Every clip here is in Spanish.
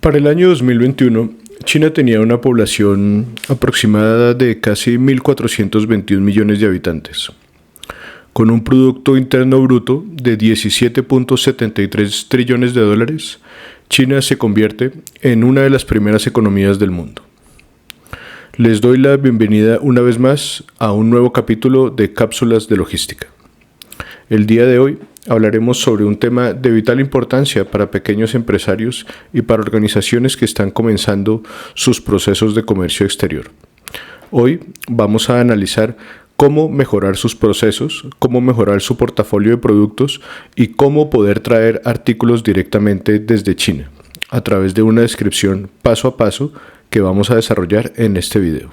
Para el año 2021, China tenía una población aproximada de casi 1.421 millones de habitantes, con un Producto Interno Bruto de 17.73 trillones de dólares. China se convierte en una de las primeras economías del mundo. Les doy la bienvenida una vez más a un nuevo capítulo de Cápsulas de Logística. El día de hoy hablaremos sobre un tema de vital importancia para pequeños empresarios y para organizaciones que están comenzando sus procesos de comercio exterior. Hoy vamos a analizar cómo mejorar sus procesos, cómo mejorar su portafolio de productos y cómo poder traer artículos directamente desde China, a través de una descripción paso a paso que vamos a desarrollar en este video.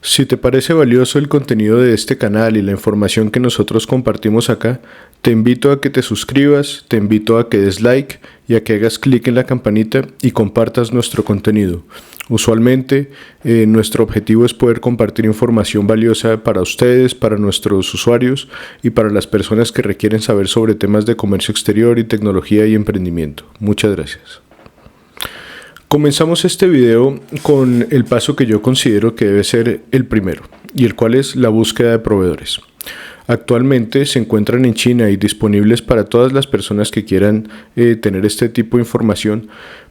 Si te parece valioso el contenido de este canal y la información que nosotros compartimos acá, te invito a que te suscribas, te invito a que des like y a que hagas clic en la campanita y compartas nuestro contenido. Usualmente nuestro objetivo es poder compartir información valiosa para ustedes, para nuestros usuarios y para las personas que requieren saber sobre temas de comercio exterior y tecnología y emprendimiento. Muchas gracias. Comenzamos este video con el paso que yo considero que debe ser el primero, y el cual es la búsqueda de proveedores. Actualmente se encuentran en China y disponibles para todas las personas que quieran tener este tipo de información,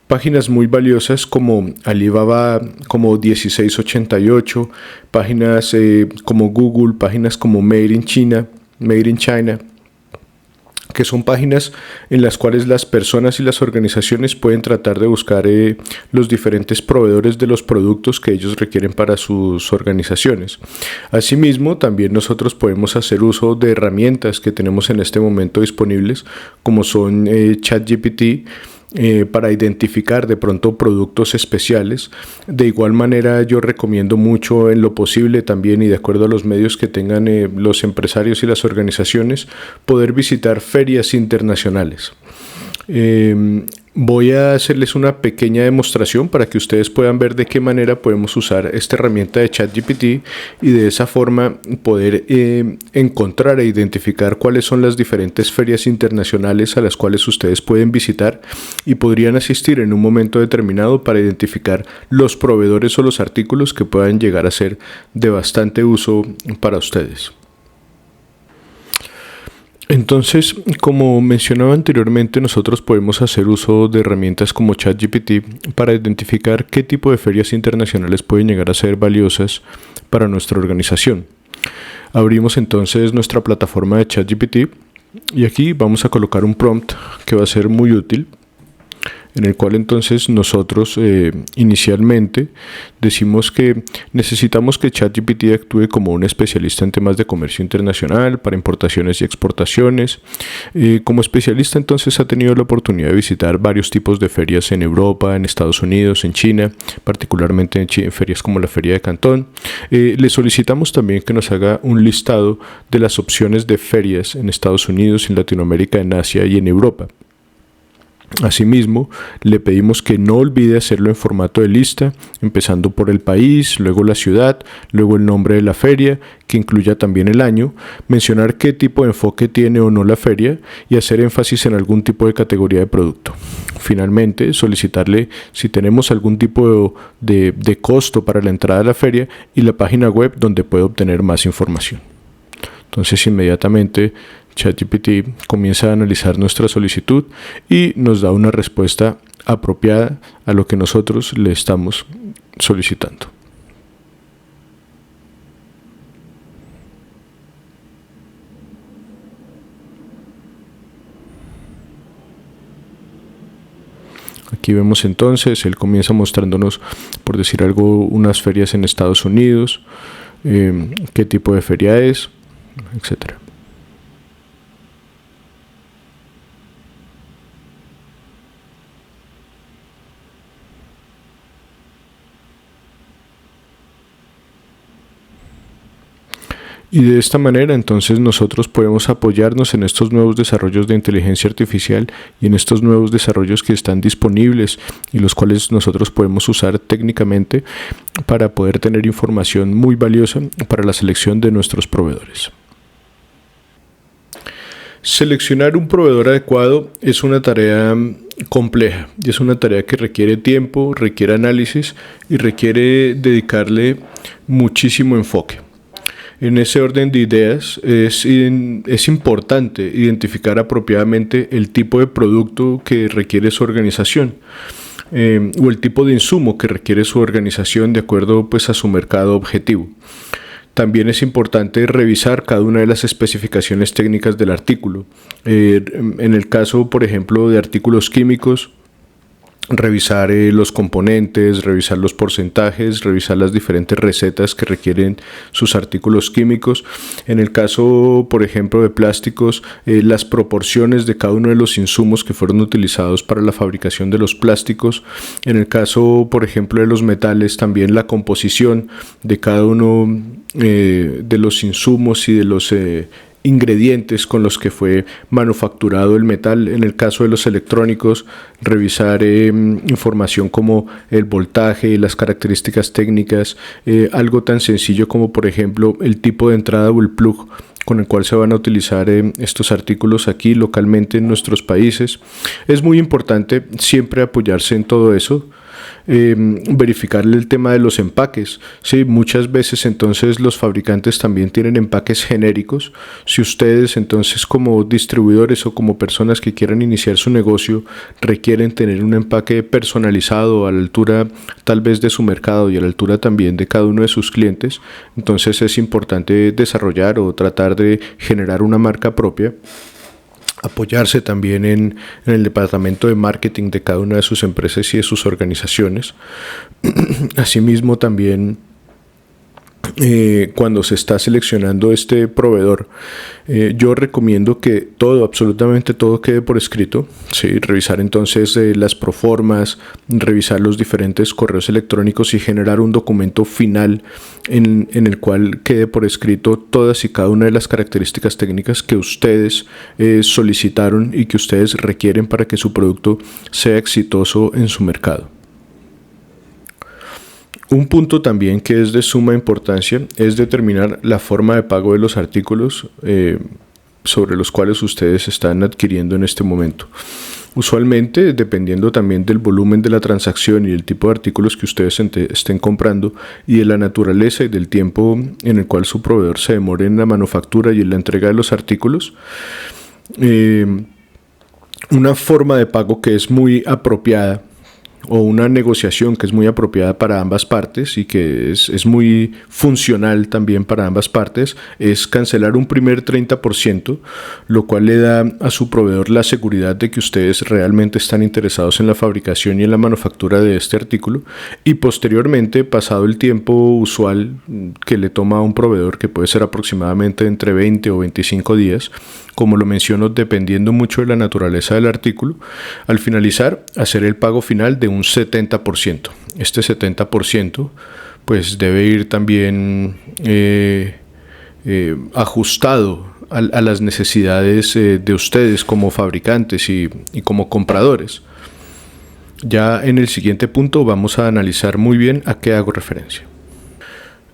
páginas muy valiosas como Alibaba, como 1688, páginas como Google, páginas como Made in China, que son páginas en las cuales las personas y las organizaciones pueden tratar de buscar los diferentes proveedores de los productos que ellos requieren para sus organizaciones. Asimismo, también nosotros podemos hacer uso de herramientas que tenemos en este momento disponibles, como son ChatGPT, para identificar de pronto productos especiales. De igual manera, yo recomiendo mucho en lo posible también, y de acuerdo a los medios que tengan los empresarios y las organizaciones, poder visitar ferias internacionales. Voy a hacerles una pequeña demostración para que ustedes puedan ver de qué manera podemos usar esta herramienta de ChatGPT y de esa forma poder encontrar e identificar cuáles son las diferentes ferias internacionales a las cuales ustedes pueden visitar y podrían asistir en un momento determinado para identificar los proveedores o los artículos que puedan llegar a ser de bastante uso para ustedes. Entonces, como mencionaba anteriormente, nosotros podemos hacer uso de herramientas como ChatGPT para identificar qué tipo de ferias internacionales pueden llegar a ser valiosas para nuestra organización. Abrimos entonces nuestra plataforma de ChatGPT y aquí vamos a colocar un prompt que va a ser muy útil, en el cual entonces nosotros inicialmente decimos que necesitamos que ChatGPT actúe como un especialista en temas de comercio internacional para importaciones y exportaciones. Como especialista entonces ha tenido la oportunidad de visitar varios tipos de ferias en Europa, en Estados Unidos, en China, particularmente en ferias como la Feria de Cantón. Le solicitamos también que nos haga un listado de las opciones de ferias en Estados Unidos, en Latinoamérica, en Asia y en Europa. Asimismo, le pedimos que no olvide hacerlo en formato de lista, empezando por el país, luego la ciudad, luego el nombre de la feria, que incluya también el año, mencionar qué tipo de enfoque tiene o no la feria y hacer énfasis en algún tipo de categoría de producto. Finalmente, solicitarle si tenemos algún tipo de costo para la entrada a la feria y la página web donde puede obtener más información. Entonces, inmediatamente ChatGPT comienza a analizar nuestra solicitud y nos da una respuesta apropiada a lo que nosotros le estamos solicitando. Aquí vemos entonces, él comienza mostrándonos, por decir algo, unas ferias en Estados Unidos, qué tipo de feria es, etcétera. Y de esta manera entonces nosotros podemos apoyarnos en estos nuevos desarrollos de inteligencia artificial y en estos nuevos desarrollos que están disponibles y los cuales nosotros podemos usar técnicamente para poder tener información muy valiosa para la selección de nuestros proveedores. Seleccionar un proveedor adecuado es una tarea compleja y es una tarea que requiere tiempo, requiere análisis y requiere dedicarle muchísimo enfoque. En ese orden de ideas es importante identificar apropiadamente el tipo de producto que requiere su organización o el tipo de insumo que requiere su organización de acuerdo pues, a su mercado objetivo. También es importante revisar cada una de las especificaciones técnicas del artículo. En el caso, por ejemplo, de artículos químicos, revisar los componentes, revisar los porcentajes, revisar las diferentes recetas que requieren sus artículos químicos. En el caso, por ejemplo, de plásticos, las proporciones de cada uno de los insumos que fueron utilizados para la fabricación de los plásticos. En el caso, por ejemplo, de los metales, también la composición de cada uno de los insumos y de los ingredientes con los que fue manufacturado el metal. En el caso de los electrónicos, revisar información como el voltaje, las características técnicas, algo tan sencillo como por ejemplo el tipo de entrada o el plug con el cual se van a utilizar estos artículos aquí localmente en nuestros países. Es muy importante siempre apoyarse en todo eso. Verificarle el tema de los empaques. Sí, muchas veces entonces los fabricantes también tienen empaques genéricos. Si ustedes entonces como distribuidores o como personas que quieran iniciar su negocio requieren tener un empaque personalizado a la altura tal vez de su mercado y a la altura también de cada uno de sus clientes, entonces es importante desarrollar o tratar de generar una marca propia. Apoyarse también en el departamento de marketing de cada una de sus empresas y de sus organizaciones. Asimismo, también cuando se está seleccionando este proveedor, yo recomiendo que todo, absolutamente todo quede por escrito. ¿Sí? Revisar entonces las proformas, revisar los diferentes correos electrónicos y generar un documento final en el cual quede por escrito todas y cada una de las características técnicas que ustedes solicitaron y que ustedes requieren para que su producto sea exitoso en su mercado. Un punto también que es de suma importancia es determinar la forma de pago de los artículos sobre los cuales ustedes están adquiriendo en este momento. Usualmente, dependiendo también del volumen de la transacción y el tipo de artículos que ustedes estén comprando y de la naturaleza y del tiempo en el cual su proveedor se demore en la manufactura y en la entrega de los artículos, una forma de pago que es muy apropiada o una negociación que es muy apropiada para ambas partes y que es muy funcional también para ambas partes es cancelar un primer 30%, lo cual le da a su proveedor la seguridad de que ustedes realmente están interesados en la fabricación y en la manufactura de este artículo, y posteriormente, pasado el tiempo usual que le toma a un proveedor, que puede ser aproximadamente entre 20 o 25 días, como lo menciono, dependiendo mucho de la naturaleza del artículo, al finalizar, hacer el pago final de un 70%. Este 70% pues debe ir también ajustado a las necesidades de ustedes como fabricantes y como compradores. Ya en el siguiente punto vamos a analizar muy bien a qué hago referencia.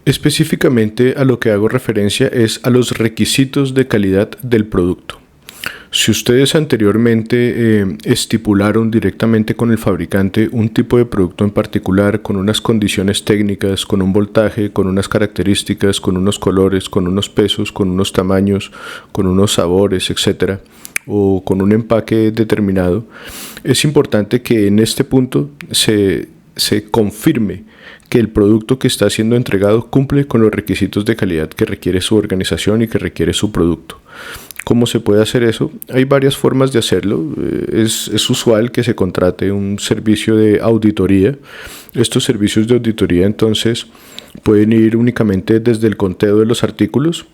Específicamente a lo que hago referencia es a los requisitos de calidad del producto. Si ustedes anteriormente estipularon directamente con el fabricante un tipo de producto en particular, con unas condiciones técnicas, con un voltaje, con unas características, con unos colores, con unos pesos, con unos tamaños, con unos sabores, etc., o con un empaque determinado, es importante que en este punto se confirme que el producto que está siendo entregado cumple con los requisitos de calidad que requiere su organización y que requiere su producto. ¿Cómo se puede hacer eso? Hay varias formas de hacerlo. Es usual que se contrate un servicio de auditoría. Estos servicios de auditoría entonces pueden ir únicamente desde el conteo de los artículos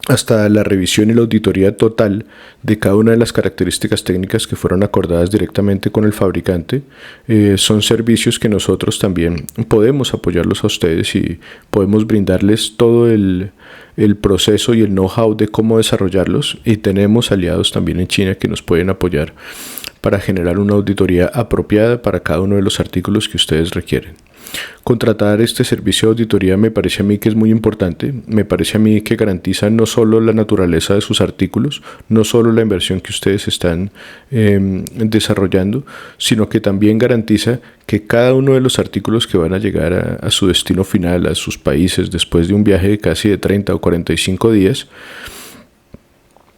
hasta la revisión y la auditoría total de cada una de las características técnicas que fueron acordadas directamente con el fabricante. Son servicios que nosotros también podemos apoyarlos a ustedes y podemos brindarles todo el proceso y el know-how de cómo desarrollarlos, y tenemos aliados también en China que nos pueden apoyar para generar una auditoría apropiada para cada uno de los artículos que ustedes requieren. Contratar este servicio de auditoría me parece a mí que es muy importante, me parece a mí que garantiza no solo la naturaleza de sus artículos, no solo la inversión que ustedes están desarrollando, sino que también garantiza que cada uno de los artículos que van a llegar a su destino final, a sus países, después de un viaje de casi de 30 o 45 días,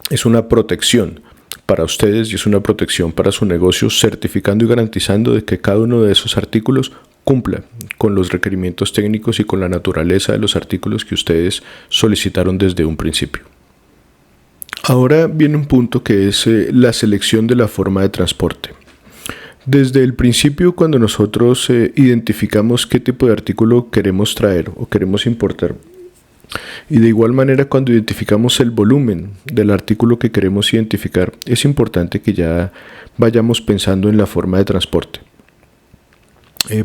es una protección para ustedes y es una protección para su negocio, certificando y garantizando de que cada uno de esos artículos cumpla con los requerimientos técnicos y con la naturaleza de los artículos que ustedes solicitaron desde un principio. Ahora viene un punto que es la selección de la forma de transporte. Desde el principio, cuando nosotros identificamos qué tipo de artículo queremos traer o queremos importar, y de igual manera cuando identificamos el volumen del artículo que queremos identificar, es importante que ya vayamos pensando en la forma de transporte.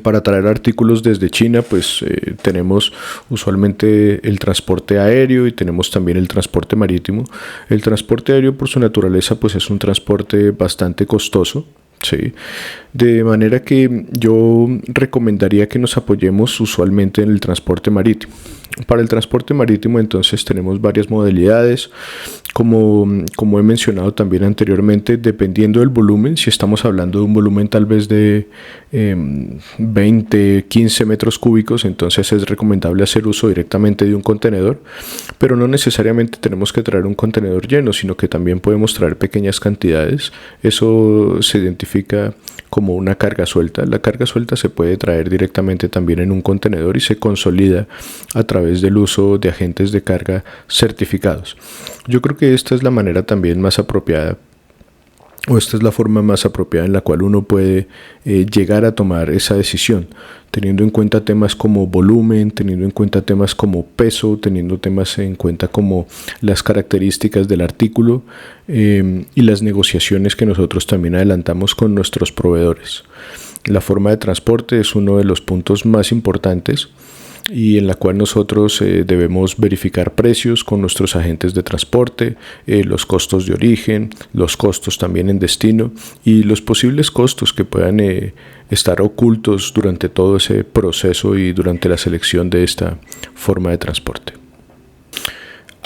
Para traer artículos desde China, pues tenemos usualmente el transporte aéreo y tenemos también el transporte marítimo. El transporte aéreo, por su naturaleza, pues es un transporte bastante costoso. Sí, de manera que yo recomendaría que nos apoyemos usualmente en el transporte marítimo. Para el transporte marítimo entonces tenemos varias modalidades, como he mencionado también anteriormente, dependiendo del volumen. Si estamos hablando de un volumen tal vez de 20, 15 metros cúbicos, entonces es recomendable hacer uso directamente de un contenedor, pero no necesariamente tenemos que traer un contenedor lleno, sino que también podemos traer pequeñas cantidades. Eso se identifica como una carga suelta. La carga suelta se puede traer directamente también en un contenedor y se consolida a través del uso de agentes de carga certificados. Yo creo que esta es la manera también más apropiada, o esta es la forma más apropiada en la cual uno puede llegar a tomar esa decisión, teniendo en cuenta temas como volumen, teniendo en cuenta temas como peso, teniendo temas en cuenta como las características del artículo y las negociaciones que nosotros también adelantamos con nuestros proveedores. La forma de transporte es uno de los puntos más importantes y en la cual nosotros debemos verificar precios con nuestros agentes de transporte, los costos de origen, los costos también en destino y los posibles costos que puedan estar ocultos durante todo ese proceso y durante la selección de esta forma de transporte.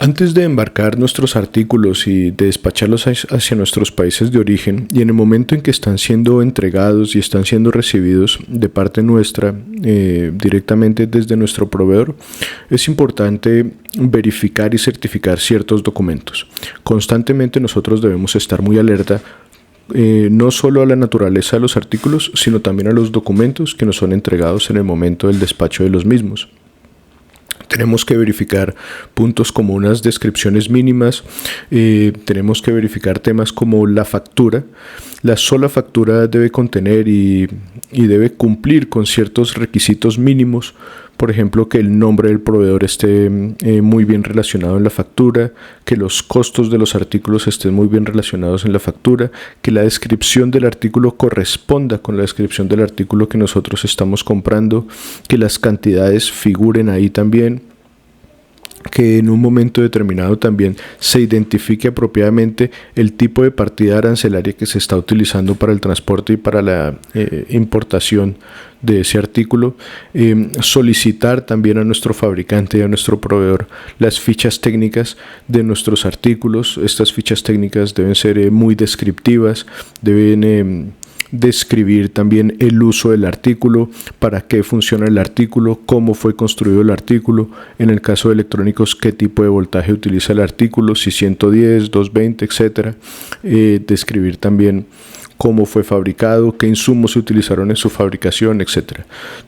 Antes de embarcar nuestros artículos y de despacharlos hacia nuestros países de origen y en el momento en que están siendo entregados y están siendo recibidos de parte nuestra directamente desde nuestro proveedor, es importante verificar y certificar ciertos documentos. Constantemente nosotros debemos estar muy alerta no solo a la naturaleza de los artículos, sino también a los documentos que nos son entregados en el momento del despacho de los mismos. Tenemos que verificar puntos como unas descripciones mínimas, tenemos que verificar temas como la factura. La sola factura debe contener y debe cumplir con ciertos requisitos mínimos. Por ejemplo, que el nombre del proveedor esté muy bien relacionado en la factura, que los costos de los artículos estén muy bien relacionados en la factura, que la descripción del artículo corresponda con la descripción del artículo que nosotros estamos comprando, que las cantidades figuren ahí también, que en un momento determinado también se identifique apropiadamente el tipo de partida arancelaria que se está utilizando para el transporte y para la importación de ese artículo, solicitar también a nuestro fabricante y a nuestro proveedor las fichas técnicas de nuestros artículos. Estas fichas técnicas deben ser muy descriptivas, deben describir también el uso del artículo, para qué funciona el artículo, cómo fue construido el artículo, en el caso de electrónicos, qué tipo de voltaje utiliza el artículo, si 110, 220, etc. Describir también cómo fue fabricado, qué insumos se utilizaron en su fabricación, etc.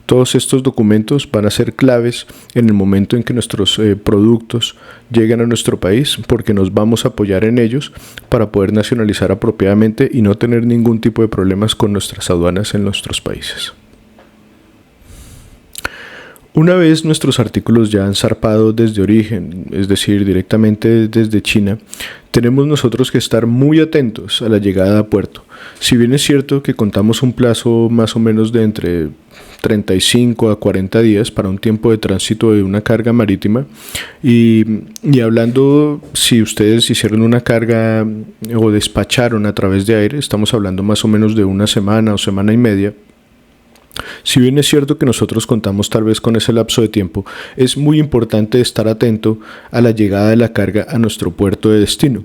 Todos estos documentos van a ser claves en el momento en que nuestros productos lleguen a nuestro país, porque nos vamos a apoyar en ellos para poder nacionalizar apropiadamente y no tener ningún tipo de problemas con nuestras aduanas en nuestros países. Una vez nuestros artículos ya han zarpado desde origen, es decir, directamente desde China, tenemos nosotros que estar muy atentos a la llegada a puerto. Si bien es cierto que contamos un plazo más o menos de entre 35 a 40 días para un tiempo de tránsito de una carga marítima, y hablando, si ustedes hicieron una carga o despacharon a través de aire, estamos hablando más o menos de una semana o semana y media. Si bien es cierto que nosotros contamos tal vez con ese lapso de tiempo, es muy importante estar atento a la llegada de la carga a nuestro puerto de destino.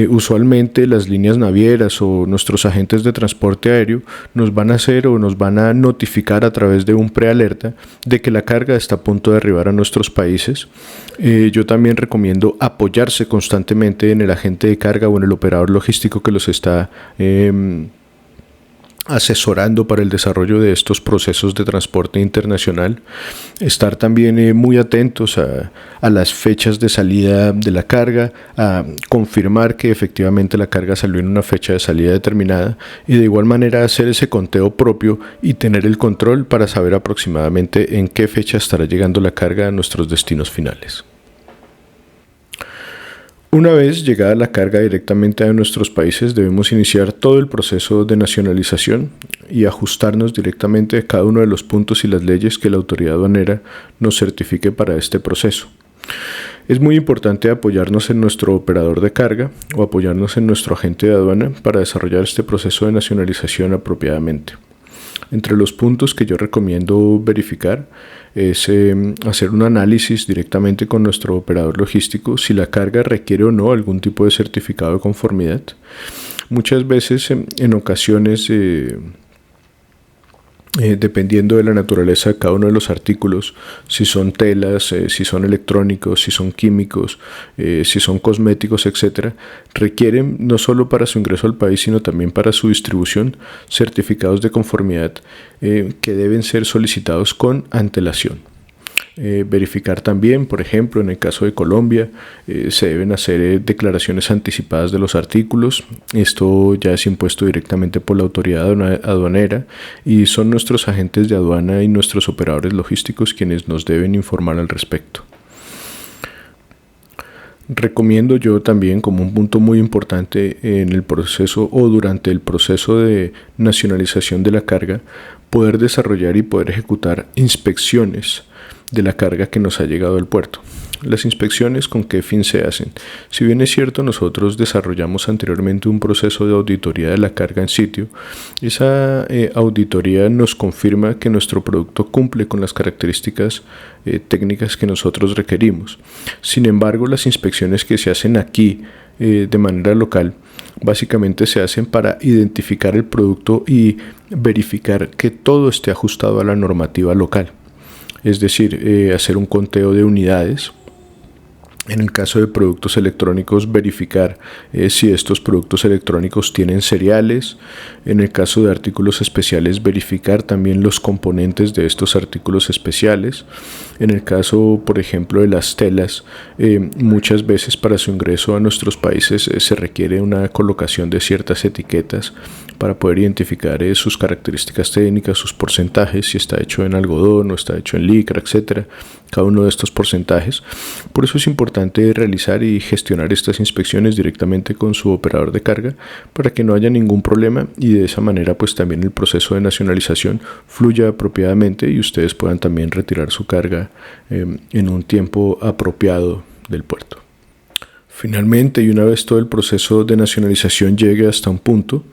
Usualmente las líneas navieras o nuestros agentes de transporte aéreo nos van a hacer o nos van a notificar a través de un prealerta de que la carga está a punto de arribar a nuestros países. Yo también recomiendo apoyarse constantemente en el agente de carga o en el operador logístico que los está asesorando para el desarrollo de estos procesos de transporte internacional. Estar también muy atentos a las fechas de salida de la carga, a confirmar que efectivamente la carga salió en una fecha de salida determinada y de igual manera hacer ese conteo propio y tener el control para saber aproximadamente en qué fecha estará llegando la carga a nuestros destinos finales. Una vez llegada la carga directamente a nuestros países, debemos iniciar todo el proceso de nacionalización y ajustarnos directamente a cada uno de los puntos y las leyes que la autoridad aduanera nos certifique para este proceso. Es muy importante apoyarnos en nuestro operador de carga o apoyarnos en nuestro agente de aduana para desarrollar este proceso de nacionalización apropiadamente. Entre los puntos que yo recomiendo verificar es hacer un análisis directamente con nuestro operador logístico si la carga requiere o no algún tipo de certificado de conformidad. Muchas veces, en ocasiones, dependiendo de la naturaleza de cada uno de los artículos, si son telas, si son electrónicos, si son químicos, si son cosméticos, etc., requieren no solo para su ingreso al país, sino también para su distribución, certificados de conformidad que deben ser solicitados con antelación. Verificar también, por ejemplo, en el caso de Colombia, se deben hacer declaraciones anticipadas de los artículos. Esto ya es impuesto directamente por la autoridad aduanera y son nuestros agentes de aduana y nuestros operadores logísticos quienes nos deben informar al respecto. Recomiendo yo también, como un punto muy importante en el proceso o durante el proceso de nacionalización de la carga, poder desarrollar y poder ejecutar inspecciones de la carga que nos ha llegado al puerto. Las inspecciones, ¿con qué fin se hacen? Si bien es cierto, nosotros desarrollamos anteriormente un proceso de auditoría de la carga en sitio, esa auditoría nos confirma que nuestro producto cumple con las características técnicas que nosotros requerimos. Sin embargo, las inspecciones que se hacen aquí de manera local básicamente se hacen para identificar el producto y verificar que todo esté ajustado a la normativa local. Es decir, hacer un conteo de unidades. En el caso de productos electrónicos, verificar si estos productos electrónicos tienen seriales. En el caso de artículos especiales, verificar también los componentes de estos artículos especiales. En el caso, por ejemplo, de las telas, muchas veces para su ingreso a nuestros países se requiere una colocación de ciertas etiquetas para poder identificar sus características técnicas, sus porcentajes, si está hecho en algodón o está hecho en licra, etc. Cada uno de estos porcentajes. Por eso es importante realizar y gestionar estas inspecciones directamente con su operador de carga para que no haya ningún problema y de esa manera pues también el proceso de nacionalización fluya apropiadamente y ustedes puedan también retirar su carga en un tiempo apropiado del puerto. Finalmente, y una vez todo el proceso de nacionalización llegue hasta un punto,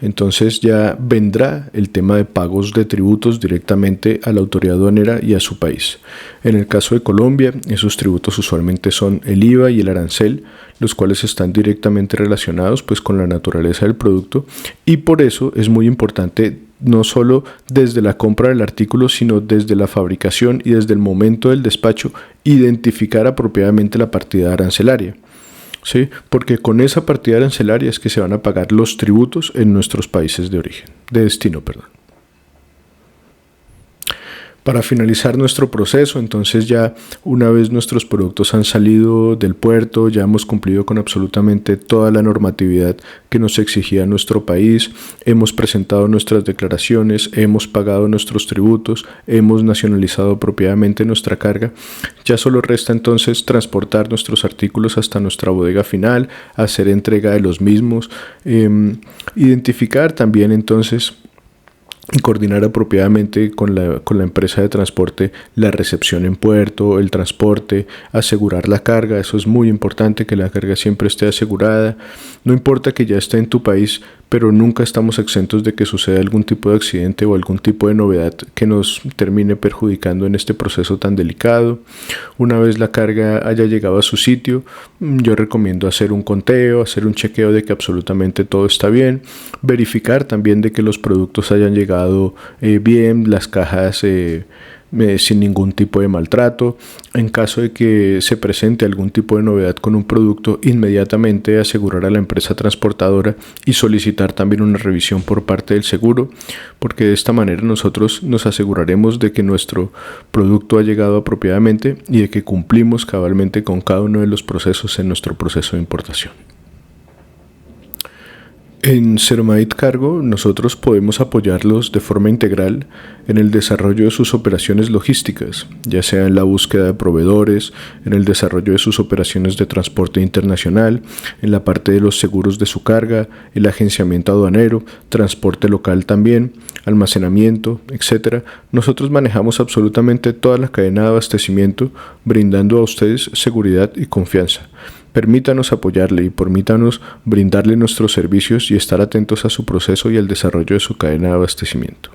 entonces ya vendrá el tema de pagos de tributos directamente a la autoridad aduanera y a su país. En el caso de Colombia, esos tributos usualmente son el IVA y el arancel, los cuales están directamente relacionados pues con la naturaleza del producto y por eso es muy importante no solo desde la compra del artículo, sino desde la fabricación y desde el momento del despacho, identificar apropiadamente la partida arancelaria. ¿Sí? Porque con esa partida arancelaria es que se van a pagar los tributos en nuestros países de origen, de destino, perdón. Para finalizar nuestro proceso, entonces ya una vez nuestros productos han salido del puerto, ya hemos cumplido con absolutamente toda la normatividad que nos exigía nuestro país, hemos presentado nuestras declaraciones, hemos pagado nuestros tributos, hemos nacionalizado apropiadamente nuestra carga, ya solo resta entonces transportar nuestros artículos hasta nuestra bodega final, hacer entrega de los mismos, identificar también entonces y coordinar apropiadamente con la empresa de transporte la recepción en puerto, el transporte, asegurar la carga. Eso es muy importante, que la carga siempre esté asegurada. No importa que ya esté en tu país, pero nunca estamos exentos de que suceda algún tipo de accidente o algún tipo de novedad que nos termine perjudicando en este proceso tan delicado. Una vez la carga haya llegado a su sitio, yo recomiendo hacer un conteo, hacer un chequeo de que absolutamente todo está bien, verificar también de que los productos hayan llegado bien, las cajas sin ningún tipo de maltrato. En caso de que se presente algún tipo de novedad con un producto, inmediatamente asegurar a la empresa transportadora y solicitar también una revisión por parte del seguro, porque de esta manera nosotros nos aseguraremos de que nuestro producto ha llegado apropiadamente y de que cumplimos cabalmente con cada uno de los procesos en nuestro proceso de importación. En Seromait Cargo nosotros podemos apoyarlos de forma integral en el desarrollo de sus operaciones logísticas, ya sea en la búsqueda de proveedores, en el desarrollo de sus operaciones de transporte internacional, en la parte de los seguros de su carga, el agenciamiento aduanero, transporte local también, almacenamiento, etc. Nosotros manejamos absolutamente toda la cadena de abastecimiento, brindando a ustedes seguridad y confianza. Permítanos apoyarle y permítanos brindarle nuestros servicios y estar atentos a su proceso y al desarrollo de su cadena de abastecimiento.